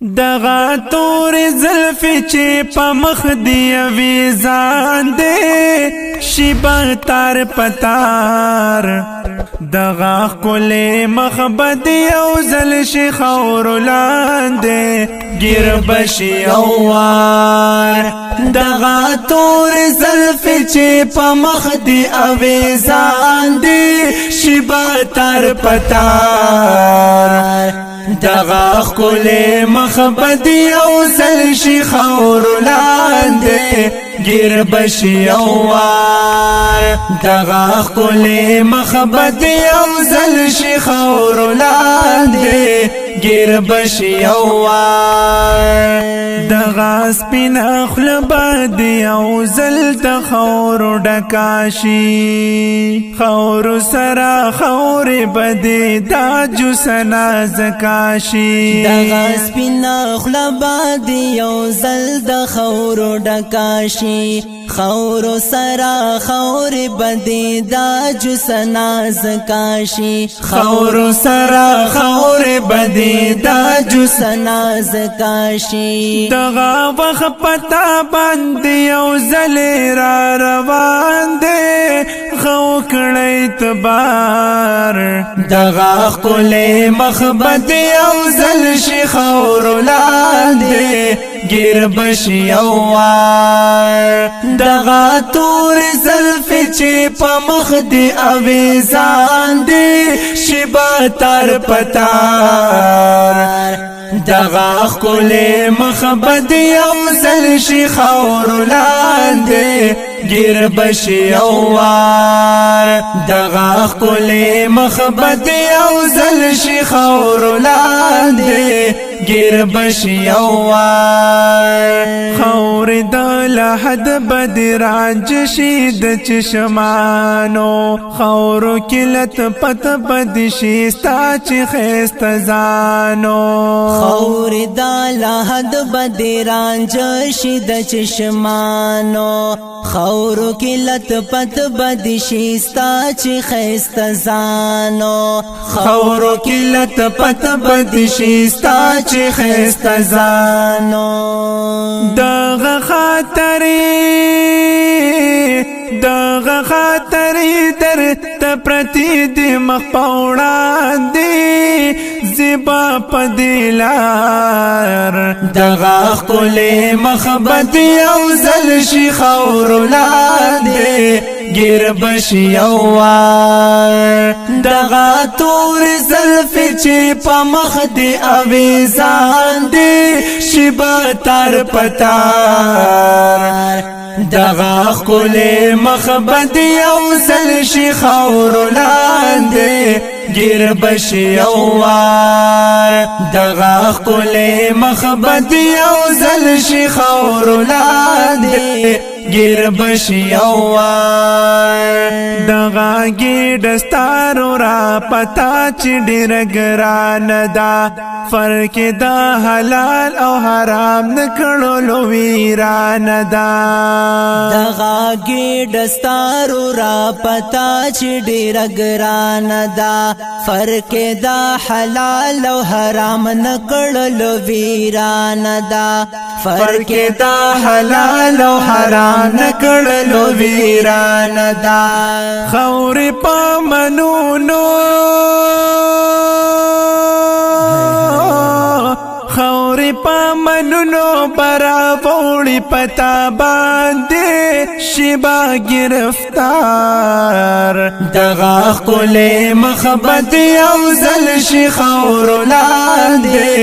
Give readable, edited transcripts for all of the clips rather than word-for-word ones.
دغا تور زلفی چی پا مخ دی ویزان دے شیبا تار پتار دغا کل مخبد یو زل شی خور لاندے گیر بشی اوار دغا تور زلفی چی پا مخ دی ویزان دے شیبا تار پتار دغا خل مخبد یو زل شی خور لاندے گیر بشی اوار دغا خل مخبد یو زل شی خور لاندے گیر بشی اوار دغا سپین اخل باد یو زل تخور ڈکاشی خور سرا خور بدی دا جو سنا زکاشی دغا سپین اخل باد یو زل تخور ڈکاشی خور سرا خور بدی دا جو سنا زکاشی خور سرا خور بدی دا جو سنا زکاشی دغا وخ پتا باند یو زل را روان دے خو کڑی تبار دغا خل مخبد یو زل شی خور لاندے گیر بشی اوار دغا تور زلفی چی پا مخ دی اویزان دی شیبا تار پتار دغا خل مخبد یو زل شی خور لاندے گیر بشی اوار دغا خل مخبد یو زل شی خور لاندے گیر بشی اوار خور دل حد بدرانج شید چشمانو خور کلت پت بد شیستا چی خیست زانو خور دل حد بدرانج شید چشمانو خور کلت پت بد شیستا چی خیست زانو خور کلت پت بد شیستا چی خیست زانو دغا خاطری در تپرتی دی مخپوڑان دی زیبا پدیلار دغا خل مخبد یو زل شی خور لاندے گیر بشی اوار دغا تور زلفی چی پا مخ دی اویزان دی شیبا تار پتار دغا خل مخبد یو زل شی خور لاندے گیر بشی اوار دغا خل مخبد یو زل شی خور لاندے گیر بشی اوار دغا گیڈ ستارو را پتا چی ډیر گران دا فرق دا حلال او حرام نکړلو ویران دا دغا گیډ ستارو را پتا چی ډیر گران دا فرق دا حلال او حرام نکړلو ویران دا فرق دا حلال او حرام نکړلو ویران دا خور پا منونو خور پا منونو برا ووڑی پتا باندے شیبا گرفتار دغا خل مخبد یو زل شی خور لاندے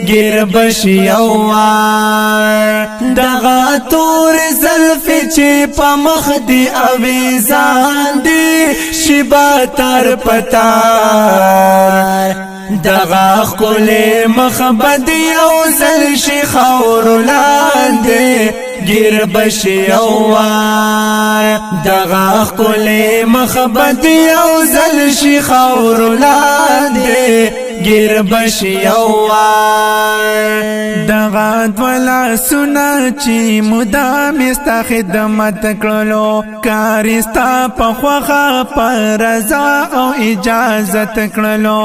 گیر بشی اوار دغا تور زلفی چی پا مخ دی اویزان دی شیبا تار پتار دغا خل مخبد یو زل شی خور لاندے گیر بشی اوار دغا خل مخبد یو زل شی خور لاندے گیر بشی اوار دغه دولا سنا چې مدام استا خدمت کړلو کار استا په خوخه پر رضا او اجازت کړلو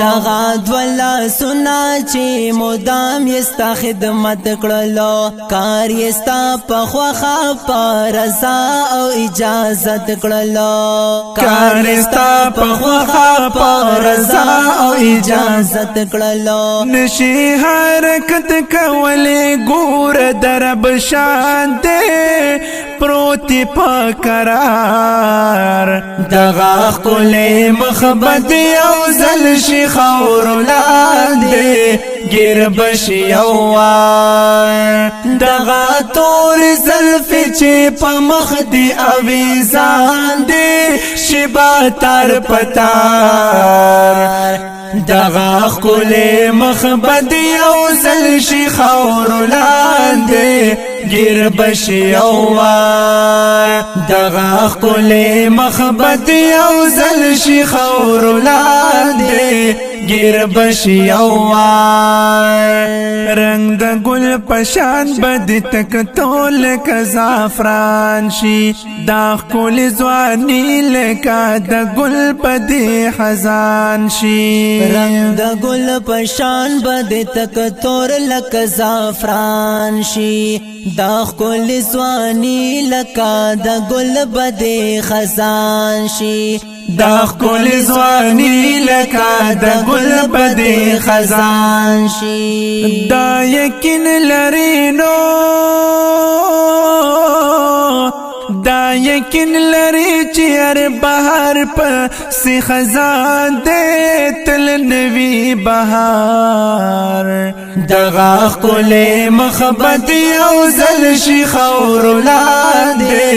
دغه دولا سنا چې مدام استا خدمت کړلو کار استا په خوخه پر رضا او اجازت کړلو کار استا په خوخه پر رضا او اجازت کړلو نشي حرکت کولې ګور درب شان دې پروتي پکرار دغه خپل مخبد او زل شي خور لاندې ګر بشي اوار دغه تور زلف چې په مخ دی اویزان دی شبا تر پتار دغه خپل مخبد او زل شي خور لاندې ګر بشي اوار دغه خپل مخبد او زل شي خور لاندې ګر بشي اوار رنگ د ګل پشان بد تک تول ک زعفران شي دا خپل ځواني لکه د ګل پدې خزان شي رنگ د ګل پشان بد تک تور لک زعفران شي دا خپل ځواني لکه د ګل بد خزان شي دا خپل ځواني لکه د ګل بد خزان شي دا یقین لري نو دا یقین لري چې هر بهار په سی خزان دې تل نوي بهار دغه خپل مخبد او زل شي خور لاندې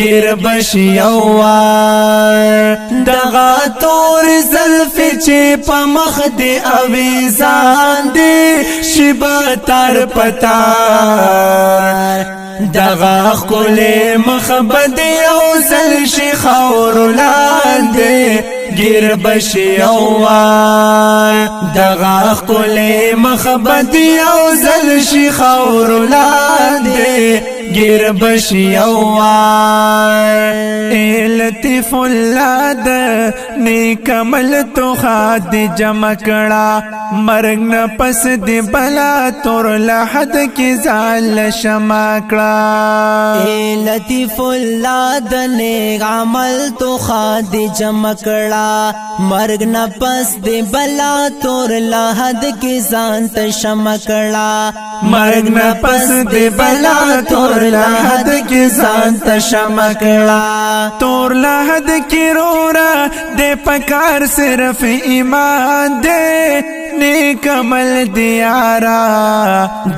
ګر بشي اوار دغه تور زلف چې په مخ دی اویزان دی شبا تر پتار دغه خپل مخبد او زل شي خور لاندې ګر بشي اوار دغه خپل مخبد او زل شي خور لاندې ګر بشي اوار لطیف الله د نیک عمل تو خاد جمع کړه مرګ نه پس دی بلا تور لحد کی زال شمع کړه لطیف الله د نیک عمل تو خاد جمع کړه مرګ نه پس دی بلا تور لحد کی ځان ته شمع کړه مرګ نه پس دی بلا تور لحد کی ځان ته شمع کړه تور لحد کی رورا دے پکار صرف ایمان دے نیک عمل دیارا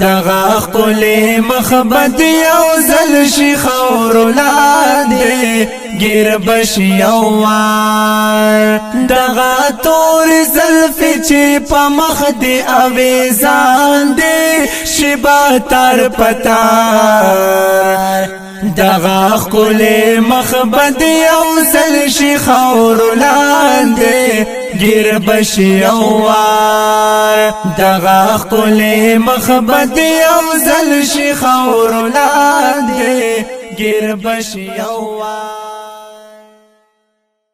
دغه خپل مخبد او زل شي خور لاندې ګر بشي اوار دغه تور زلف چې په مخ دی اویزان دی شبا تر پتار دغه خپل مخبد او زل شي خور لاندې ګر بشي اوار دغه خپل مخبد او زل شي خور لاندې ګر بشي اوار